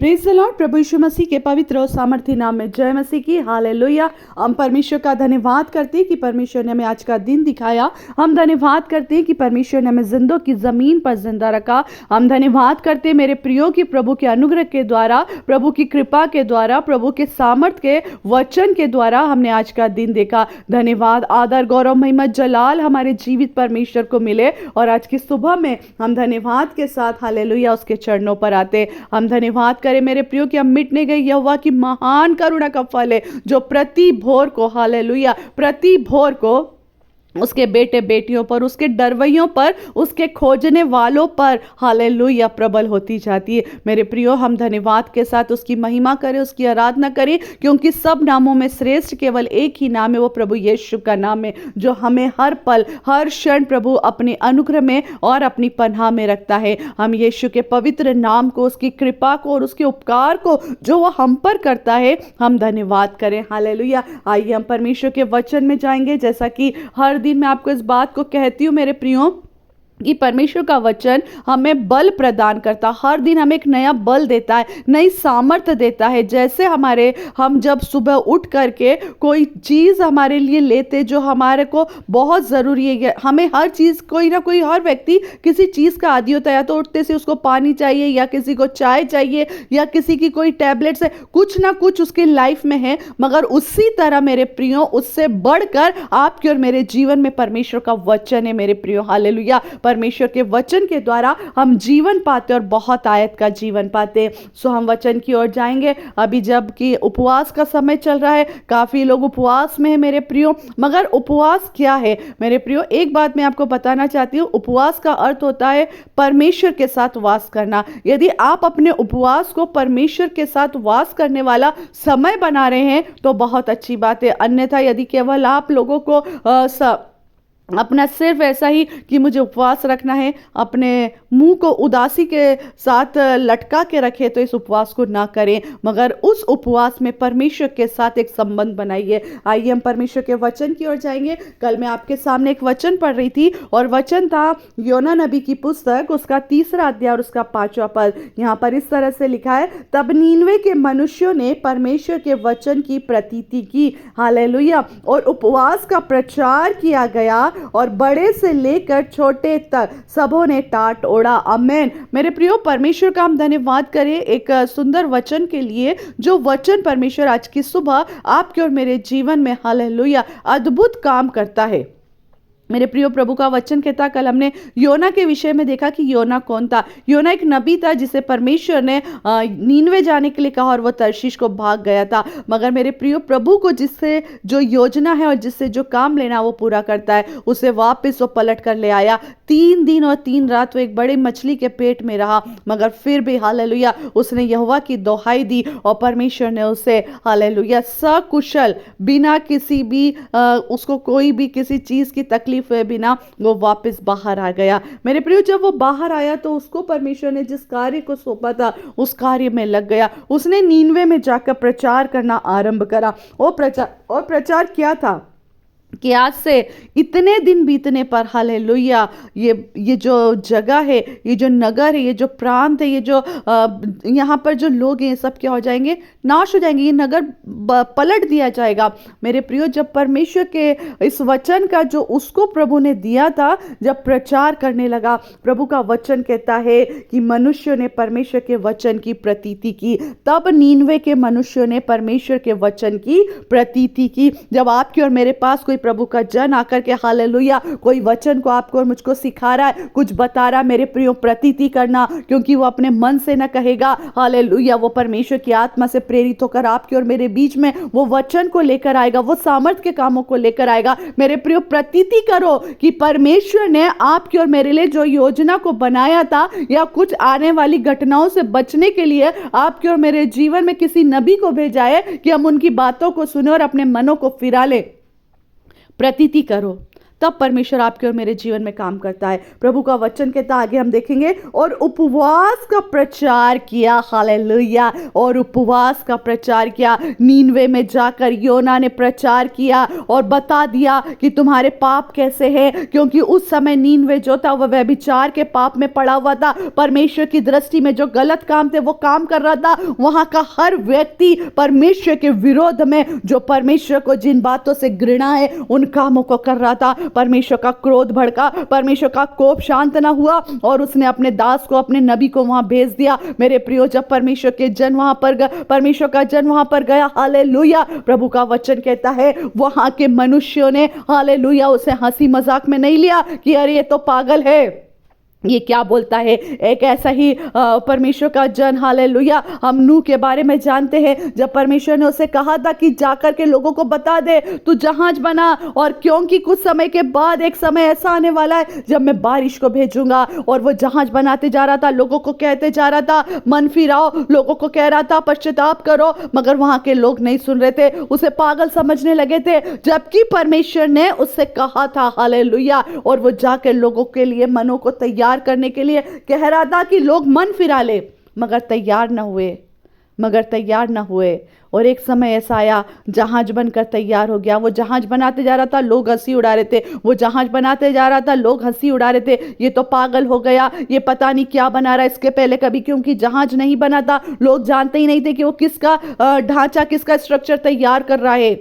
Praise the Lord. प्रभु यीशु मसीह के पवित्र और सामर्थ्य नाम में जय मसीह की। हालेलुया। हम परमेश्वर का धन्यवाद करते हैं कि परमेश्वर ने हमें आज का दिन दिखाया। हम धन्यवाद करते हैं कि परमेश्वर ने हमें जिंदों की ज़मीन पर जिंदा रखा। हम धन्यवाद करते हैं मेरे प्रियो की प्रभु के अनुग्रह के द्वारा, प्रभु की कृपा के द्वारा, प्रभु के सामर्थ्य के वचन के द्वारा हमने आज का दिन देखा। धन्यवाद, आदर, गौरव, महिमा, जलाल हमारे जीवित परमेश्वर को मिले। और आज की सुबह में हम धन्यवाद के साथ हालेलुया उसके चरणों पर आते। हम धन्यवाद करें मेरे प्रियो कि हम मिट नहीं गए। यहोवा की महान करुणा का फल है जो प्रति भोर को हालेलुया प्रति भोर को उसके बेटे बेटियों पर, उसके डरवैयों पर, उसके खोजने वालों पर हालेलुया प्रबल होती जाती है। मेरे प्रियो, हम धन्यवाद के साथ उसकी महिमा करें, उसकी आराधना करें, क्योंकि सब नामों में श्रेष्ठ केवल एक ही नाम है, वो प्रभु यीशु का नाम है, जो हमें हर पल हर क्षण प्रभु अपने अनुग्रह में और अपनी पनाह में रखता है। हम यीशु के पवित्र नाम को, उसकी कृपा को और उसके उपकार को जो वो हम पर करता है, हम धन्यवाद करें। हालेलुया। आइए हम परमेश्वर के वचन में जाएंगे। जैसा कि हर दिन मैं आपको इस बात को कहती हूँ मेरे प्रियो कि परमेश्वर का वचन हमें बल प्रदान करता, हर दिन हमें एक नया बल देता है, नई सामर्थ्य देता है। जैसे हम जब सुबह उठ करके कोई चीज़ हमारे लिए लेते जो हमारे को बहुत ज़रूरी है, हमें हर चीज़, कोई ना कोई, हर व्यक्ति किसी चीज़ का आदी होता है। या तो उठते से उसको पानी चाहिए, या किसी को चाय चाहिए, या किसी की कोई टैबलेट्स है, कुछ ना कुछ उसकी लाइफ में है। मगर उसी तरह मेरे प्रियो, उससे बढ़कर आपके और मेरे जीवन में परमेश्वर का वचन है मेरे प्रियो। हालेलुया। परमेश्वर के वचन के द्वारा हम जीवन पाते और बहुत आयत का जीवन पाते। सो हम वचन की ओर जाएंगे। अभी जब कि उपवास का समय चल रहा है, काफी लोग उपवास में है मेरे प्रियो। मगर उपवास क्या है मेरे प्रियो? एक बात मैं आपको बताना चाहती हूँ। उपवास का अर्थ होता है परमेश्वर के साथ वास करना। यदि आप अपने उपवास को परमेश्वर के साथ वास करने वाला समय बना रहे हैं तो बहुत अच्छी बात है। अन्यथा यदि केवल आप लोगों को अपना सिर्फ ऐसा ही कि मुझे उपवास रखना है, अपने मुंह को उदासी के साथ लटका के रखे, तो इस उपवास को ना करें, मगर उस उपवास में परमेश्वर के साथ एक संबंध बनाइए। आइए हम परमेश्वर के वचन की ओर जाएंगे। कल मैं आपके सामने एक वचन पढ़ रही थी और वचन था योना नबी की पुस्तक, उसका 3 अध्याय और उसका 5वां पद। यहाँ पर इस तरह से लिखा है, तब नीनवे के मनुष्यों ने परमेश्वर के वचन की प्रतीति की। हालेलुया। और उपवास का प्रचार किया गया और बड़े से लेकर छोटे तक सबों ने टाट ओढ़ा। आमीन। मेरे प्रियो, परमेश्वर का हम धन्यवाद करें एक सुंदर वचन के लिए, जो वचन परमेश्वर आज की सुबह आपके और मेरे जीवन में हालेलुया अद्भुत काम करता है। मेरे प्रियो, प्रभु का वचन कहता, कल हमने योना के विषय में देखा कि योना कौन था। योना एक नबी था जिसे परमेश्वर ने नीनवे जाने के लिए कहा और वह तर्शीश को भाग गया था। मगर मेरे प्रियो, प्रभु को जिससे जो योजना है और जिससे जो काम लेना वो पूरा करता है, उसे वापस वो पलट कर ले आया। 3 दिन और 3 रात वो एक बड़ी मछली के पेट में रहा, मगर फिर भी हालेलुया उसने यहोवा की दोहाई दी और परमेश्वर ने उसे हालेलुया सकुशल, बिना किसी भी उसको कोई भी किसी चीज़ की तकलीफ हुए बिना वो वापस बाहर आ गया। मेरे प्रियो, जब वो बाहर आया तो उसको परमेश्वर ने जिस कार्य को सौंपा था उस कार्य में लग गया। उसने नीनवे में जाकर प्रचार करना आरंभ करा। और प्रचार क्या था कि आज से इतने दिन बीतने पर हालेलुया ये जो जगह है, ये जो नगर है, ये जो प्रांत है, ये जो यहाँ पर जो लोग हैं, सब क्या हो जाएंगे? नाश हो जाएंगे। ये नगर पलट दिया जाएगा। मेरे प्रियो, जब परमेश्वर के इस वचन का जो उसको प्रभु ने दिया था, जब प्रचार करने लगा, प्रभु का वचन कहता है कि मनुष्यों ने परमेश्वर के वचन की प्रतीति की। तब नीनवे के मनुष्यों ने परमेश्वर के वचन की प्रतीति की। जब आपके और मेरे पास कोई प्रभु का जन आकर के हालेलुया कोई वचन को आपको और मुझको सिखा रहा है, कुछ बता रहा है, मेरे प्रियो प्रतीति करना, क्योंकि वो अपने मन से न कहेगा। हालेलुया वो परमेश्वर की आत्मा से प्रेरित होकर आपके और मेरे बीच में वो वचन को लेकर आएगा, वो सामर्थ के कामों को लेकर आएगा। मेरे प्रियो, प्रतीति करो कि परमेश्वर ने आपके और मेरे लिए जो योजना को बनाया था, या कुछ आने वाली घटनाओं से बचने के लिए आपके और मेरे जीवन में किसी नबी को भेजा है कि हम उनकी बातों को सुने और अपने मनों को फिरा लें। प्रतीति करो, तब परमेश्वर आपके और मेरे जीवन में काम करता है। प्रभु का वचन कहता आगे हम देखेंगे, और उपवास का प्रचार किया, हालेलुया, और उपवास का प्रचार किया। नीनवे में जाकर योना ने प्रचार किया और बता दिया कि तुम्हारे पाप कैसे हैं, क्योंकि उस समय नीनवे जो था वह व्यभिचार के पाप में पड़ा हुआ था। परमेश्वर की दृष्टि में जो गलत काम थे वो काम कर रहा था। वहां का हर व्यक्ति परमेश्वर के विरोध में, जो परमेश्वर को जिन बातों से घृणा है उन कामों को कर रहा था। परमेश्वर का क्रोध भड़का, परमेश्वर का कोप शांत ना हुआ और उसने अपने दास को, अपने नबी को वहां भेज दिया। मेरे प्रियो, जब परमेश्वर के जन वहां पर परमेश्वर का जन वहां पर गया, हालेलुया, प्रभु का वचन कहता है वहां के मनुष्यों ने, हालेलुया, उसे हंसी मजाक में नहीं लिया कि अरे ये तो पागल है, ये क्या बोलता है। एक ऐसा ही परमेश्वर का जन, हालेलुया, हम नूह के बारे में जानते हैं। जब परमेश्वर ने उसे कहा था कि जाकर के लोगों को बता दे तू जहाज बना, और क्योंकि कुछ समय के बाद एक समय ऐसा आने वाला है जब मैं बारिश को भेजूंगा। और वो जहाज बनाते जा रहा था, लोगों को कहते जा रहा था मन फिराओ, लोगों को कह रहा था पश्चाताप करो, मगर वहां के लोग नहीं सुन रहे थे, उसे पागल समझने लगे थे। जबकि परमेश्वर ने उससे कहा था, हालेलुया, और वो जाकर लोगों के लिए मनों को तैयार करने के लिए कह रहा था कि लोग मन फिरा ले, मगर तैयार न हुए। और एक समय ऐसा आया, जहाज बनकर तैयार हो गया। वो जहाज बनाते जा रहा था, लोग हंसी उड़ा रहे थे। वो जहाज बनाते जा रहा था, लोग हंसी उड़ा रहे थे, ये तो पागल हो गया, ये पता नहीं क्या बना रहा है। इसके पहले कभी क्योंकि जहाज नहीं बना था, लोग जानते ही नहीं थे कि वो किसका ढांचा, किसका स्ट्रक्चर तैयार कर रहा है।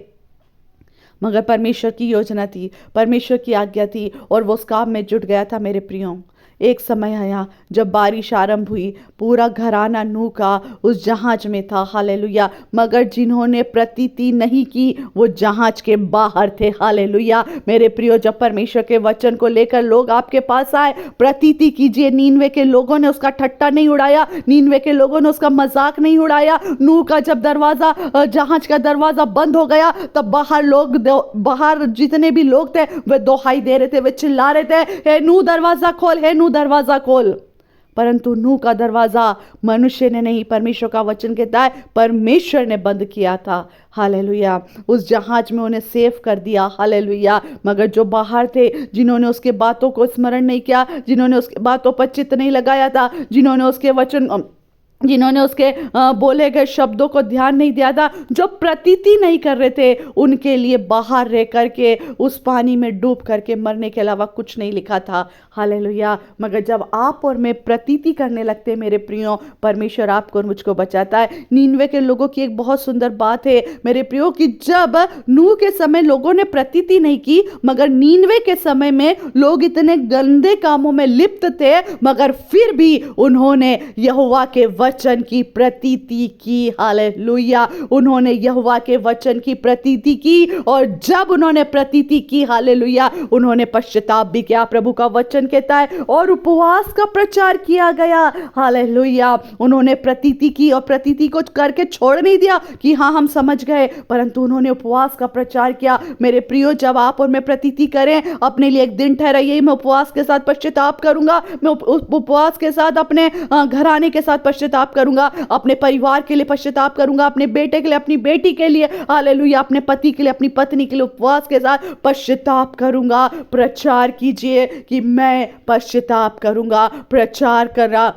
मगर परमेश्वर की योजना थी, परमेश्वर की आज्ञा थी, और वो उस काम में जुट गया था। मेरे प्रियो, एक समय आया जब बारिश आरंभ हुई, पूरा घराना नूह का उस जहाज में था, हालेलुया, मगर जिन्होंने प्रतीति नहीं की वो जहाज के बाहर थे, हालेलुया। मेरे प्रियो, जब परमेश्वर के वचन को लेकर लोग आपके पास आए, प्रतीति कीजिए। नीनवे के लोगों ने उसका ठट्टा नहीं उड़ाया, नीनवे के लोगों ने उसका मजाक नहीं उड़ाया। नूह का जब दरवाजा, जहाज का दरवाजा बंद हो गया, तब बाहर जितने भी लोग थे वे दोहाई दे रहे थे, वे चिल्ला रहे थे, हे नूह दरवाजा खोल, हे नूह दरवाजा खोल। परंतु नूह का दरवाजा मनुष्य ने नहीं, परमेश्वर का वचन कहता है परमेश्वर ने बंद किया था, हालेलुया। उस जहाज में उन्हें सेव कर दिया, हालेलुया। मगर जो बाहर थे, जिन्होंने उसके बातों को स्मरण नहीं किया, जिन्होंने उसके बातों पर चित्त नहीं लगाया था, जिन्होंने उसके बोले गए शब्दों को ध्यान नहीं दिया था, जो प्रतीति नहीं कर रहे थे, उनके लिए बाहर रह करके उस पानी में डूब करके मरने के अलावा कुछ नहीं लिखा था, हालेलुया। मगर जब आप और मैं प्रतीति करने लगते हैं, मेरे प्रियो, परमेश्वर आपको और मुझको बचाता है। नीनवे के लोगों की एक बहुत सुंदर बात है मेरे प्रियो, कि जब नूह के समय लोगों ने प्रतीति नहीं की, मगर नीनवे के समय में लोग इतने गंदे कामों में लिप्त थे, मगर फिर भी उन्होंने यहोवा के वचन की प्रतीति की, हालेलुया। उन्होंने यहोवा के वचन की प्रतीति की, और जब उन्होंने प्रतीति की, हालेलुया, उन्होंने पश्चाताप भी किया। प्रभु का वचन कहता है और उपवास का प्रचार किया गया, हालेलुया। उन्होंने प्रतीति की और प्रतीति को करके छोड़ नहीं दिया कि हाँ हम समझ गए, परंतु उन्होंने उपवास का प्रचार किया। मेरे प्रियो, जब आप और मैं प्रतीति करें, अपने लिए एक दिन ठहराइए, मैं उपवास के साथ पश्चाताप करूंगा, मैं उपवास के साथ अपने घराने के साथ पश्चाताप करूंगा, अपने परिवार के लिए पश्चाताप करूंगा, अपने बेटे के लिए, अपनी बेटी के लिए, हालेलुया, अपने पति के लिए, अपनी पत्नी के लिए उपवास के साथ पश्चाताप करूंगा। प्रचार कीजिए कि मैं पश्चाताप करूंगा, प्रचार करा।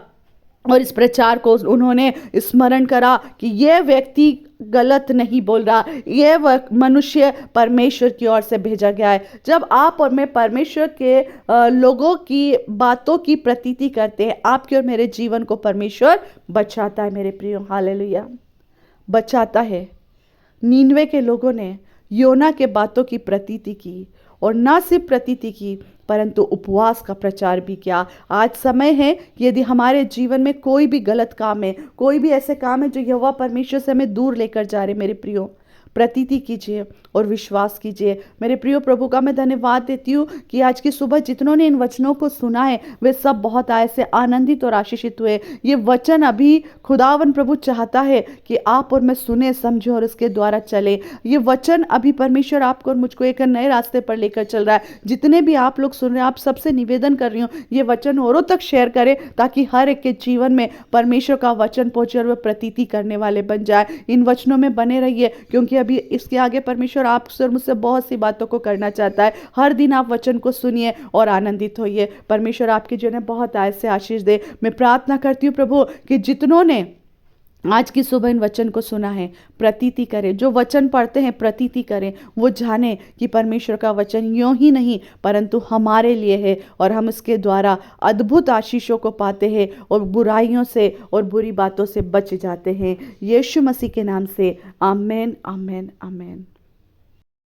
और इस प्रचार को उन्होंने स्मरण करा कि यह व्यक्ति गलत नहीं बोल रहा, यह मनुष्य परमेश्वर की ओर से भेजा गया है। जब आप और मैं परमेश्वर के लोगों की बातों की प्रतीति करते हैं, आपके और मेरे जीवन को परमेश्वर बचाता है, मेरे प्रियो, हालेलुया, बचाता है। नीनवे के लोगों ने योना के बातों की प्रतीति की, और ना सिर्फ प्रतीति की परंतु उपवास का प्रचार भी किया। आज समय है कि यदि हमारे जीवन में कोई भी गलत काम है, कोई भी ऐसे काम है जो यहोवा परमेश्वर से हमें दूर लेकर जा रहे, मेरे प्रियो, प्रतीति कीजिए और विश्वास कीजिए। मेरे प्रियो, प्रभु का मैं धन्यवाद देती हूँ कि आज की सुबह जितनों ने इन वचनों को सुना है वे सब बहुत ऐसे आनंदित और आशीषित हुए। ये वचन अभी खुदावन प्रभु चाहता है कि आप और मैं सुने, समझे और इसके द्वारा चले। ये वचन अभी परमेश्वर आपको और मुझको एक नए रास्ते पर लेकर चल रहा है। जितने भी आप लोग सुन रहे हैं, आप सबसे निवेदन कर रही हूँ, ये वचन औरों तक शेयर करें, ताकि हर एक के जीवन में परमेश्वर का वचन पहुंचे और वे प्रतीति करने वाले बन जाए। इन वचनों में बने रहिए, क्योंकि अभी इसके आगे परमेश्वर आपसे और मुझसे बहुत सी बातों को करना चाहता है। हर दिन आप वचन को सुनिए और आनंदित होइए। परमेश्वर आपके जीवन में बहुत आय से आशीष दे। मैं प्रार्थना करती हूँ प्रभु कि जितनों ने आज की सुबह इन वचन को सुना है, प्रतीति करें, जो वचन पढ़ते हैं प्रतीति करें, वो जाने कि परमेश्वर का वचन यूं ही नहीं परंतु हमारे लिए है और हम इसके द्वारा अद्भुत आशीषों को पाते हैं और बुराइयों से और बुरी बातों से बच जाते हैं। यीशु मसीह के नाम से आमेन, आमेन, आमेन।